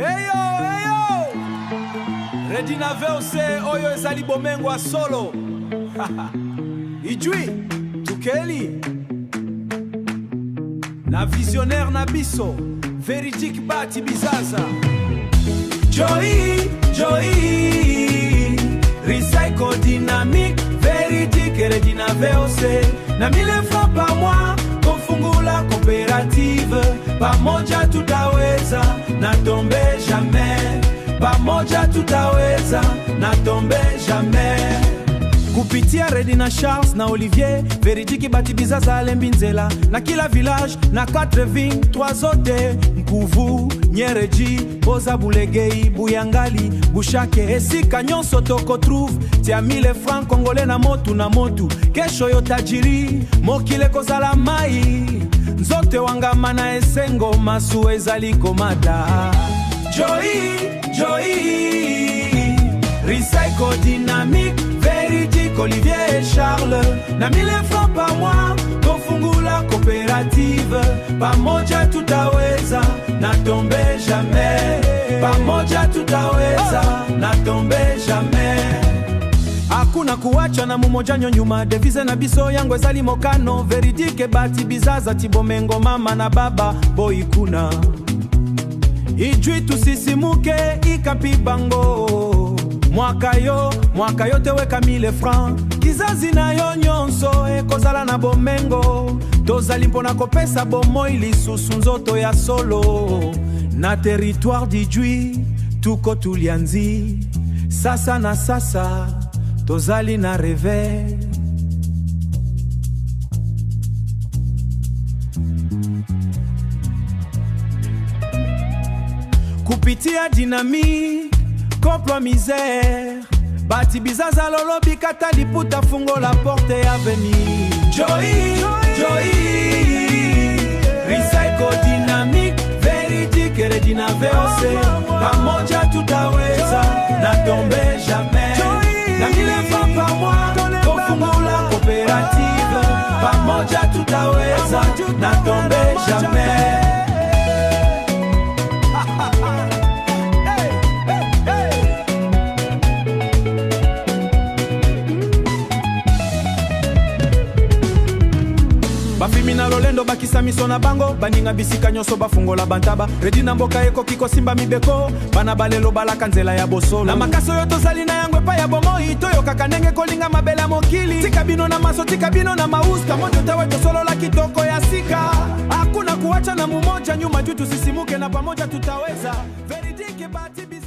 Eyo, eyo! Redina Veose, oyo ezali bomengo a solo. Ijui, Tukeli. Na visionnaire na biso, Veridique Bati Bizaza. Joey, Joey. Recycle dynamique, Veridique Redina Veose. Na 1000 francs par mois, kofungula coopérative. Pamoja tutaweza, na tombe jamais. Pamoja tutaweza, na tombe jamais. Kupitia Redina Charles na Olivier, Veridique Bati Bizaza Alembinzela. Na kila village, na 4 vignes, 3 zote. Mkuvu, Nyereji, Boza Bulegei, Buyangali, Bushake, Esika nyonso toko trouve. Tia 1000 francs congolais na motu. Kesho yo tajiri, mokile kozala mai. Nzote wangama na esengo, masu ezali komada. Joey, Joey. Recycle dynamique, Veridique, Olivier et Charles. Na 1000 francs par mois, kofungula coopérative. Pamoja tutaweza, na tombe jamais. Pamoja tutaweza, na tombe jamais. Hakuna kuacha na mumoja nyuma. Devise na biso yangu ezali mokano. Veridique Bati Bizaza Tibomengo mama na baba boy kuna. Ijui tusisimuke ikapi bango. Mwaka yo teweka 1000 francs. Kizazi na yo nyonso ekozala na bomengo. Tozali mpona kopesa bomoi lisusu nzoto ya solo. Na territoire d'Ijui tuko tulianzi. Sasa na sasa tozali na réveil. Kupitia dynamique, complot misère. Bati Bizaza lolobi kata liputa fungo la porte avenir. Joey, Joey. Recycle dynamique, Veridique Redina Veose. Pamoja tutaweza, na tombe jamais. Na 1000 francs par mois, kofungula coopérative. Pamoja tutaweza, na tombe jamais. Bafimi na lolendo bakisa miso na bango. Baninga bisika nyoso bafungola bantaba. Redina mboka eko kiko simba mibeko. Bana balelo balaka nzela ya bosolo. Na makaso yo tozali na yango epa ya bomoi. Toyo kakanenge kolinga mabela mokili. Tika bino na maso, tika bino na mauska. Mojo tawe tosolo la kitoko ya sika. Hakuna kuacha na mumoja nyuma tu tusisimuke na pamoja tutaweza. Veridique Bati Bizaza.